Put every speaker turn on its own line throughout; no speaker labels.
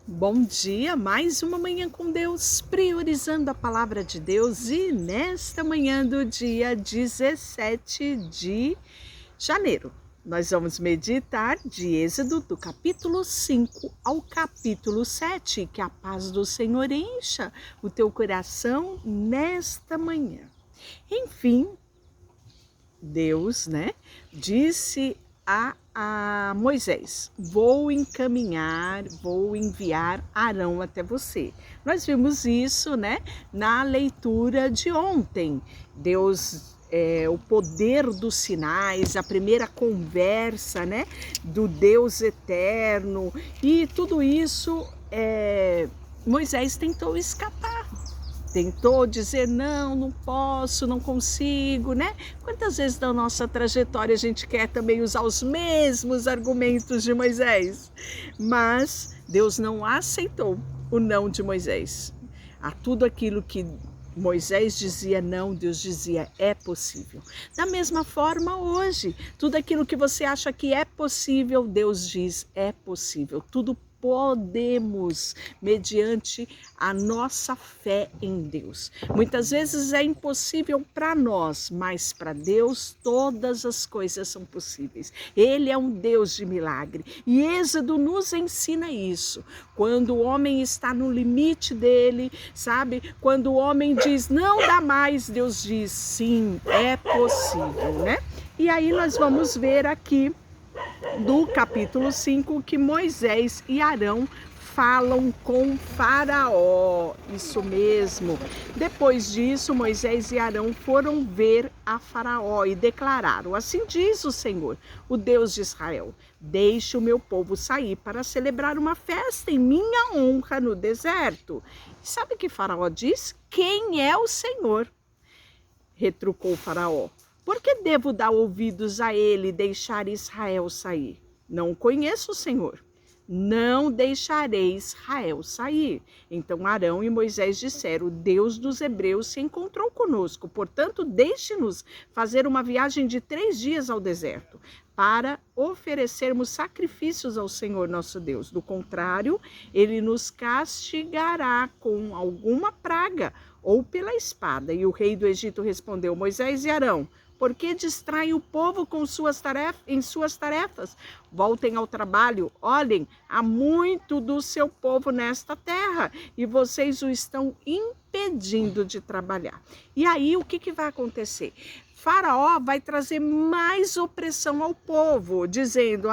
Bom dia, mais uma manhã com Deus, priorizando a palavra de Deus e nesta manhã do dia 17 de janeiro, nós vamos meditar de Êxodo do capítulo 5 ao capítulo 7, que a paz do Senhor encha o teu coração nesta manhã. Enfim, Deus, disse a Moisés: vou enviar Arão até você. Nós vimos isso, na leitura de ontem. Deus, o poder dos sinais, a primeira conversa, do Deus eterno, e tudo isso, Moisés tentou escapar. Tentou dizer, não posso, não consigo, Quantas vezes na nossa trajetória a gente quer também usar os mesmos argumentos de Moisés? Mas Deus não aceitou o não de Moisés. A tudo aquilo que Moisés dizia não, Deus dizia é possível. Da mesma forma hoje, tudo aquilo que você acha que é possível, Deus diz é possível. Tudo podemos, mediante a nossa fé em Deus. Muitas vezes é impossível para nós, mas para Deus todas as coisas são possíveis. Ele é um Deus de milagre. E Êxodo nos ensina isso. Quando o homem está no limite dele, sabe? Quando o homem diz não dá mais, Deus diz sim, é possível, E aí nós vamos ver aqui do capítulo 5, que Moisés e Arão falam com Faraó. Isso mesmo. Depois disso, Moisés e Arão foram ver a Faraó e declararam: assim diz o Senhor, o Deus de Israel: deixe o meu povo sair para celebrar uma festa em minha honra no deserto. E sabe o que Faraó diz? Quem é o Senhor? Retrucou Faraó. Por que devo dar ouvidos a ele e deixar Israel sair? Não conheço o Senhor. Não deixarei Israel sair. Então Arão e Moisés disseram: o Deus dos hebreus se encontrou conosco, portanto deixe-nos fazer uma viagem de 3 dias ao deserto, para oferecermos sacrifícios ao Senhor nosso Deus. Do contrário, ele nos castigará com alguma praga ou pela espada. E o rei do Egito respondeu: Moisés e Arão, por que distraem o povo com em suas tarefas? Voltem ao trabalho. Olhem, há muito do seu povo nesta terra e vocês o estão impedindo de trabalhar. E aí o que vai acontecer? Faraó vai trazer mais opressão ao povo, dizendo: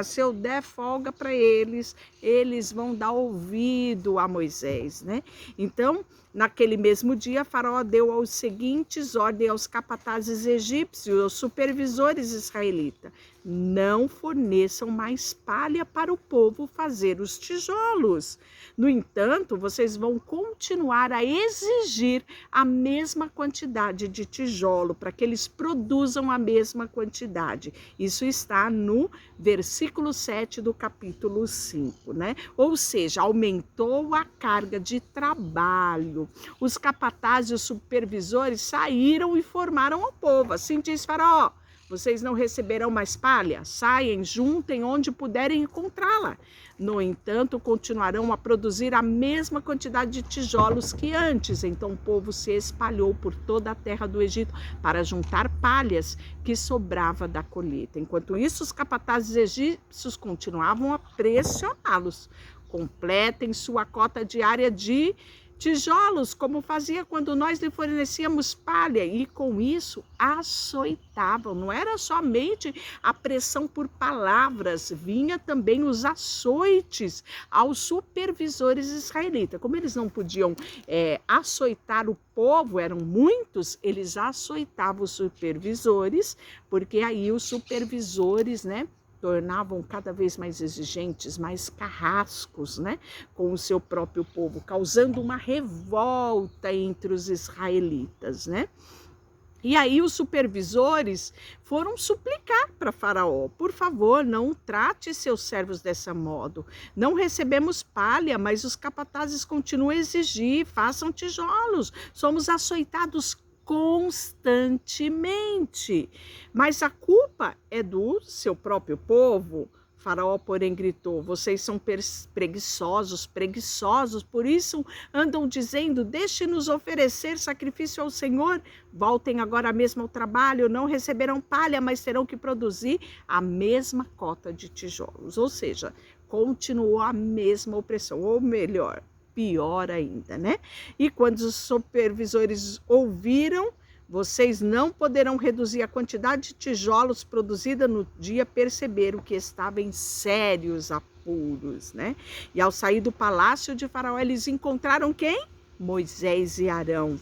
se eu der folga para eles, eles vão dar ouvido a Moisés, Então, naquele mesmo dia, Faraó deu as seguintes ordens aos capatazes egípcios, aos supervisores israelitas: não forneçam mais palha para o povo fazer os tijolos. No entanto, vocês vão continuar a exigir a mesma quantidade de tijolo, para que eles produzam a mesma quantidade. Isso está no versículo 7 do capítulo 5, Ou seja, aumentou a carga de trabalho. Os capatazes e os supervisores saíram e formaram ao povo. Assim diz Faraó: vocês não receberão mais palha? Saiam, juntem onde puderem encontrá-la. No entanto, continuarão a produzir a mesma quantidade de tijolos que antes. Então o povo se espalhou por toda a terra do Egito para juntar palhas que sobrava da colheita. Enquanto isso, os capatazes egípcios continuavam a pressioná-los. Completem sua cota diária de tijolos, como fazia quando nós lhe fornecíamos palha, e com isso açoitavam. Não era somente a pressão por palavras, vinha também os açoites aos supervisores israelitas. Como eles não podiam açoitar o povo, eram muitos, eles açoitavam os supervisores, porque aí os supervisores, tornavam cada vez mais exigentes, mais carrascos, com o seu próprio povo, causando uma revolta entre os israelitas, E aí os supervisores foram suplicar para Faraó: por favor, não trate seus servos dessa modo. Não recebemos palha, mas os capatazes continuam a exigir: façam tijolos, somos açoitados constantemente. Mas a culpa é do seu próprio povo. Faraó, porém, gritou: vocês são preguiçosos, preguiçosos, por isso andam dizendo: deixe-nos oferecer sacrifício ao Senhor. Voltem agora mesmo ao trabalho, não receberão palha, mas terão que produzir a mesma cota de tijolos. Ou seja, continuou a mesma opressão, ou melhor, pior ainda, né? E quando os supervisores ouviram: vocês não poderão reduzir a quantidade de tijolos produzida no dia, perceberam que estava em sérios apuros, né? E ao sair do palácio de Faraó, eles encontraram quem? Moisés e Arão,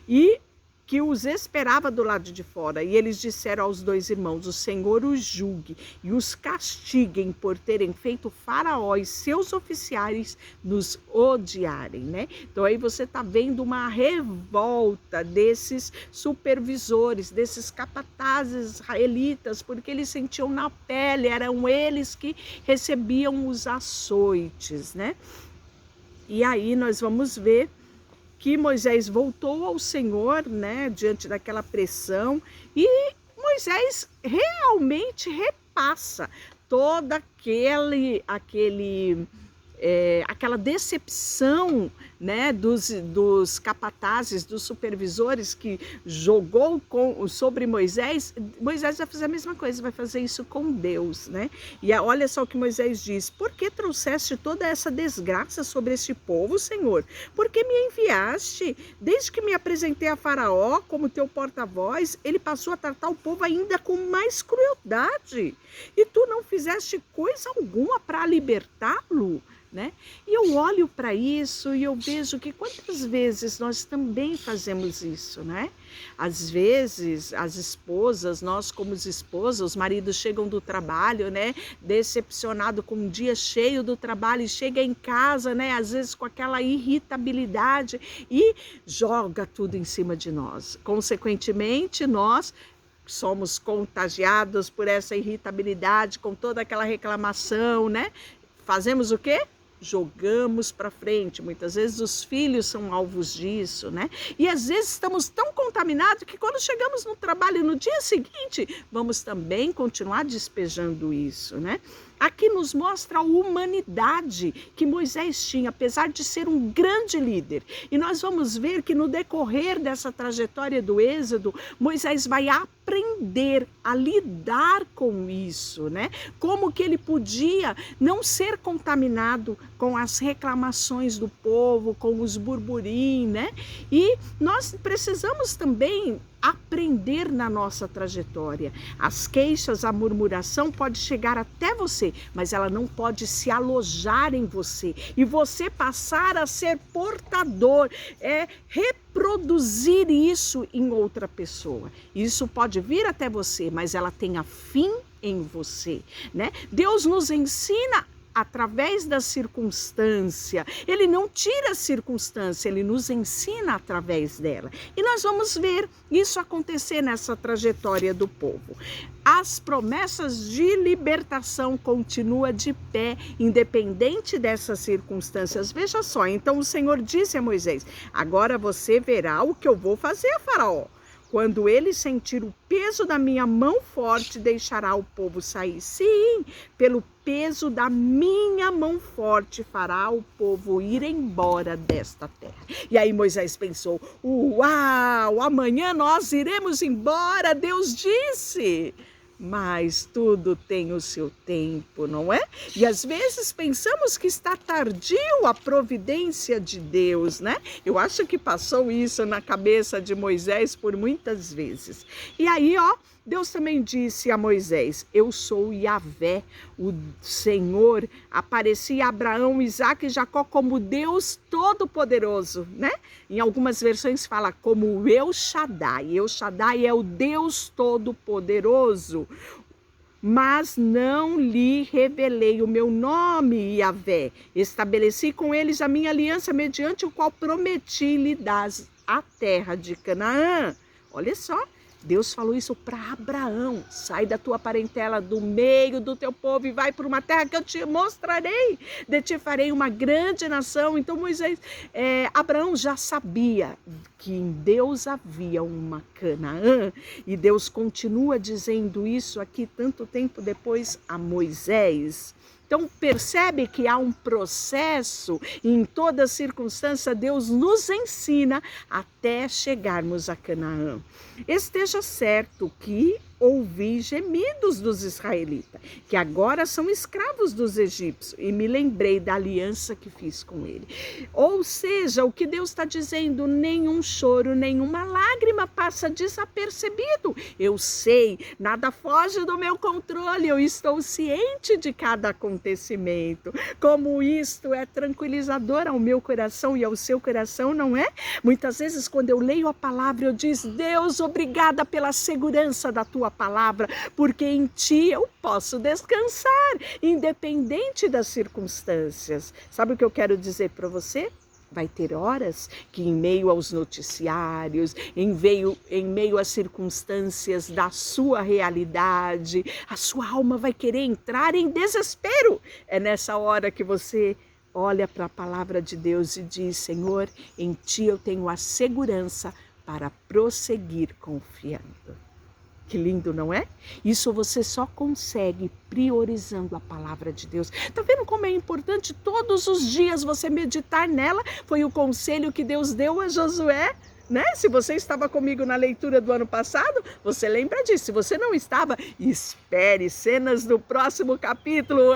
e que os esperava do lado de fora. E eles disseram aos dois irmãos: o Senhor os julgue e os castiguem por terem feito Faraó e seus oficiais nos odiarem, né? Então aí você está vendo uma revolta desses supervisores, desses capatazes israelitas, porque eles sentiam na pele, eram eles que recebiam os açoites, né? E aí nós vamos ver que Moisés voltou ao Senhor, né, diante daquela pressão, e Moisés realmente repassa toda aquela decepção, né, dos capatazes, dos supervisores que jogou sobre Moisés. Moisés vai fazer a mesma coisa, vai fazer isso com Deus, né? E olha só o que Moisés diz: por que trouxeste toda essa desgraça sobre este povo, Senhor? Por que me enviaste? Desde que me apresentei a Faraó como teu porta-voz, ele passou a tratar o povo ainda com mais crueldade. E tu não fizeste coisa alguma para libertá-lo, né? E eu olho para isso e eu vejo que quantas vezes nós também fazemos isso, né? Às vezes as esposas, nós como esposas, os maridos chegam do trabalho, né, decepcionado com um dia cheio do trabalho, e chega em casa, né, às vezes com aquela irritabilidade e joga tudo em cima de nós. Consequentemente, nós somos contagiados por essa irritabilidade, com toda aquela reclamação, né? Fazemos o quê? Jogamos para frente. Muitas vezes os filhos são alvos disso, né? E às vezes estamos tão contaminados que quando chegamos no trabalho no dia seguinte, vamos também continuar despejando isso, né? Aqui nos mostra a humanidade que Moisés tinha, apesar de ser um grande líder. E nós vamos ver que no decorrer dessa trajetória do Êxodo, Moisés vai aprender a lidar com isso, né? Como que ele podia não ser contaminado com as reclamações do povo, com os burburinhos, né? E nós precisamos também aprender na nossa trajetória. As queixas, a murmuração pode chegar até você, mas ela não pode se alojar em você e você passar a ser portador, reproduzir isso em outra pessoa. Isso pode vir até você, mas ela tem a fim em você, né? Deus nos ensina através da circunstância. Ele não tira a circunstância, ele nos ensina através dela. E nós vamos ver isso acontecer nessa trajetória do povo. As promessas de libertação continuam de pé, independente dessas circunstâncias. Veja só, então o Senhor disse a Moisés: agora você verá o que eu vou fazer a Faraó. Quando ele sentir o peso da minha mão forte, deixará o povo sair. Sim, pelo peso da minha mão forte fará o povo ir embora desta terra. E aí Moisés pensou: uau, amanhã nós iremos embora, Deus disse. Mas tudo tem o seu tempo, não é? E às vezes pensamos que está tardio a providência de Deus, né? Eu acho que passou isso na cabeça de Moisés por muitas vezes. E aí, Deus também disse a Moisés: eu sou Yahvé, o Senhor. Apareci a Abraão, Isaque e Jacó como Deus Todo-Poderoso, né? Em algumas versões fala como El Shaddai. El Shaddai é o Deus Todo-Poderoso. Mas não lhe revelei o meu nome, Yahvé. Estabeleci com eles a minha aliança, mediante o qual prometi lhe dar a terra de Canaã. Olha só. Deus falou isso para Abraão: sai da tua parentela, do meio do teu povo e vai para uma terra que eu te mostrarei, de te farei uma grande nação. Então Abraão já sabia que em Deus havia uma Canaã, e Deus continua dizendo isso aqui tanto tempo depois a Moisés. Então percebe que há um processo e em toda circunstância Deus nos ensina até chegarmos a Canaã. Esteja certo que ouvi gemidos dos israelitas, que agora são escravos dos egípcios, e me lembrei da aliança que fiz com ele. Ou seja, o que Deus está dizendo: nenhum choro, nenhuma lágrima passa desapercebido. Eu sei, nada foge do meu controle, eu estou ciente de cada acontecimento. Como isto é tranquilizador ao meu coração e ao seu coração, não é? Muitas vezes quando eu leio a palavra, eu digo: Deus, obrigada pela segurança da tua palavra, porque em ti eu posso descansar, independente das circunstâncias. Sabe o que eu quero dizer para você? Vai ter horas que em meio aos noticiários, em meio às circunstâncias da sua realidade, a sua alma vai querer entrar em desespero. É nessa hora que você olha para a palavra de Deus e diz: Senhor, em ti eu tenho a segurança para prosseguir confiando. Que lindo, não é? Isso você só consegue priorizando a palavra de Deus. Tá vendo como é importante todos os dias você meditar nela? Foi o conselho que Deus deu a Josué, né? Se você estava comigo na leitura do ano passado, você lembra disso. Se você não estava, espere cenas do próximo capítulo.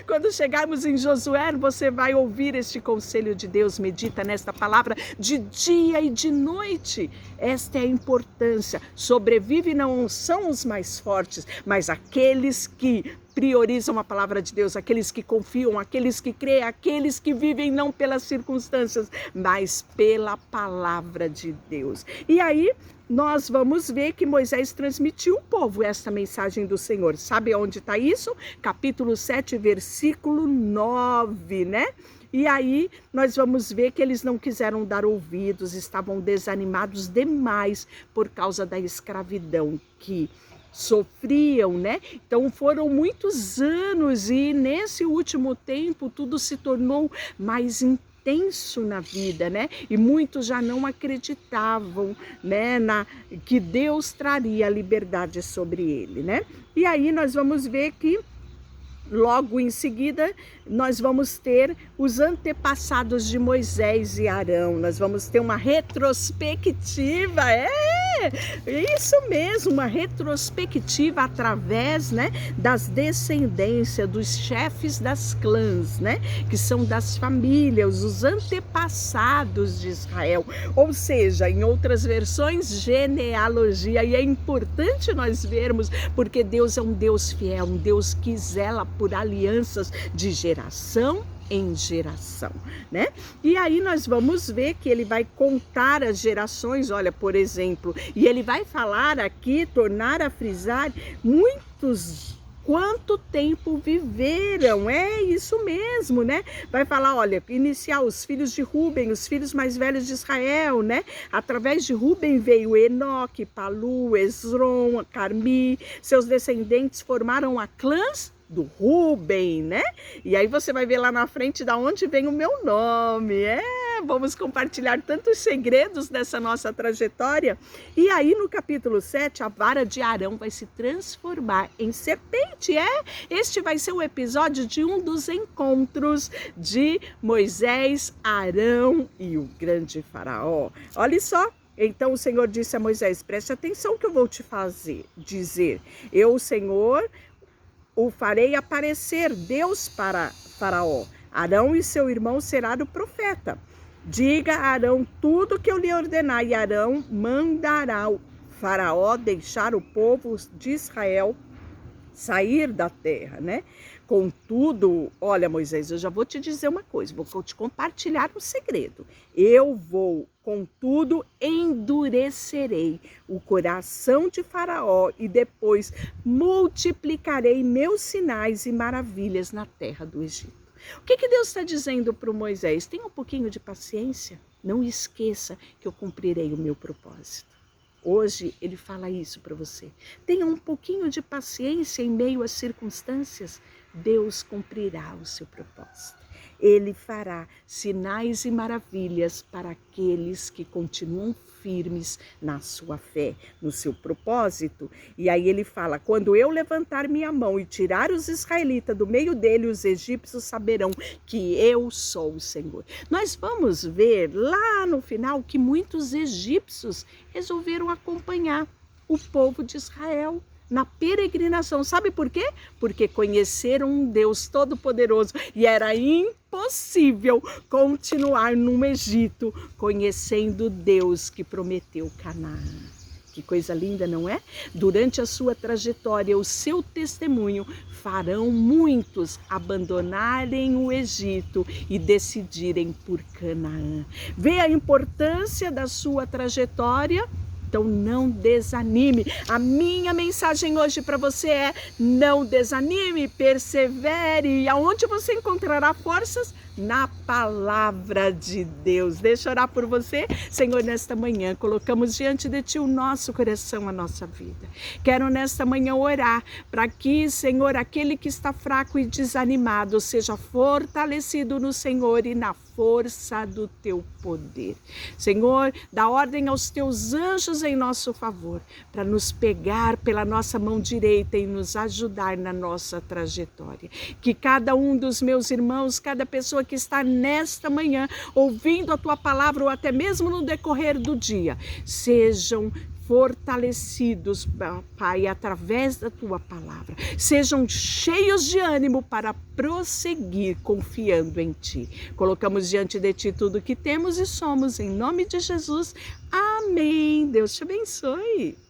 Quando chegarmos em Josué, você vai ouvir este conselho de Deus. Medita nesta palavra de dia e de noite. Esta é a importância. Sobrevive não são os mais fortes, mas aqueles que priorizam a palavra de Deus, aqueles que confiam, aqueles que creem, aqueles que vivem não pelas circunstâncias, mas pela palavra de Deus. E aí nós vamos ver que Moisés transmitiu ao povo esta mensagem do Senhor. Sabe onde está isso? Capítulo 7, versículo 9, né? E aí nós vamos ver que eles não quiseram dar ouvidos, estavam desanimados demais por causa da escravidão que sofriam, né? Então foram muitos anos e nesse último tempo tudo se tornou mais intenso na vida, né? E muitos já não acreditavam, né, que Deus traria a liberdade sobre ele, né? E aí nós vamos ver que logo em seguida, nós vamos ter os antepassados de Moisés e Arão. Nós vamos ter uma retrospectiva, isso mesmo, uma retrospectiva através, né, das descendências, dos chefes das clãs, né, que são das famílias, os antepassados de Israel. Ou seja, em outras versões, genealogia. E é importante nós vermos, porque Deus é um Deus fiel, um Deus que zela por alianças de geração em geração, né? E aí nós vamos ver que ele vai contar as gerações, olha, por exemplo, e ele vai falar aqui, tornar a frisar, muitos quanto tempo viveram, é isso mesmo, né? Vai falar, olha, iniciar os filhos de Ruben, os filhos mais velhos de Israel, né? Através de Ruben veio Enoque, Palu, Esrom, Carmi, seus descendentes formaram a clãs do Ruben, né? E aí você vai ver lá na frente da onde vem o meu nome, vamos compartilhar tantos segredos dessa nossa trajetória. E aí no capítulo 7, a vara de Arão vai se transformar em serpente, este vai ser o episódio de um dos encontros de Moisés, Arão e o grande faraó. Olha só. Então o Senhor disse a Moisés: preste atenção que eu vou te dizer. Eu, o Senhor, o farei aparecer Deus para Faraó. Arão e seu irmão será o profeta. Diga a Arão tudo que eu lhe ordenar, e Arão mandará o Faraó deixar o povo de Israel sair da terra, né? Contudo, olha, Moisés, eu já vou te dizer uma coisa, vou te compartilhar um segredo. Eu vou, contudo, endurecerei o coração de Faraó e depois multiplicarei meus sinais e maravilhas na terra do Egito. O que Deus está dizendo para o Moisés? Tenha um pouquinho de paciência, não esqueça que eu cumprirei o meu propósito. Hoje ele fala isso para você. Tenha um pouquinho de paciência em meio às circunstâncias. Deus cumprirá o seu propósito. Ele fará sinais e maravilhas para aqueles que continuam firmes na sua fé, no seu propósito. E aí ele fala, quando eu levantar minha mão e tirar os israelitas do meio dele, os egípcios saberão que eu sou o Senhor. Nós vamos ver lá no final que muitos egípcios resolveram acompanhar o povo de Israel na peregrinação. Sabe por quê? Porque conheceram um Deus todo-poderoso e era impossível continuar no Egito conhecendo Deus que prometeu Canaã. Que coisa linda, não é? Durante a sua trajetória, o seu testemunho farão muitos abandonarem o Egito e decidirem por Canaã. Vê a importância da sua trajetória? Então não desanime. A minha mensagem hoje para você é: não desanime, persevere. E aonde você encontrará forças? Na palavra de Deus. Deixa eu orar por você. Senhor, nesta manhã colocamos diante de Ti o nosso coração, a nossa vida. Quero nesta manhã orar para que, Senhor, aquele que está fraco e desanimado seja fortalecido no Senhor e na força do Teu poder. Senhor, dá ordem aos Teus anjos em nosso favor, para nos pegar pela nossa mão direita e nos ajudar na nossa trajetória. Que cada um dos meus irmãos, cada pessoa que está nesta manhã ouvindo a Tua palavra ou até mesmo no decorrer do dia, sejam fortalecidos, Pai, através da Tua palavra. Sejam cheios de ânimo para prosseguir confiando em Ti. Colocamos diante de Ti tudo o que temos e somos, em nome de Jesus. Amém. Deus te abençoe.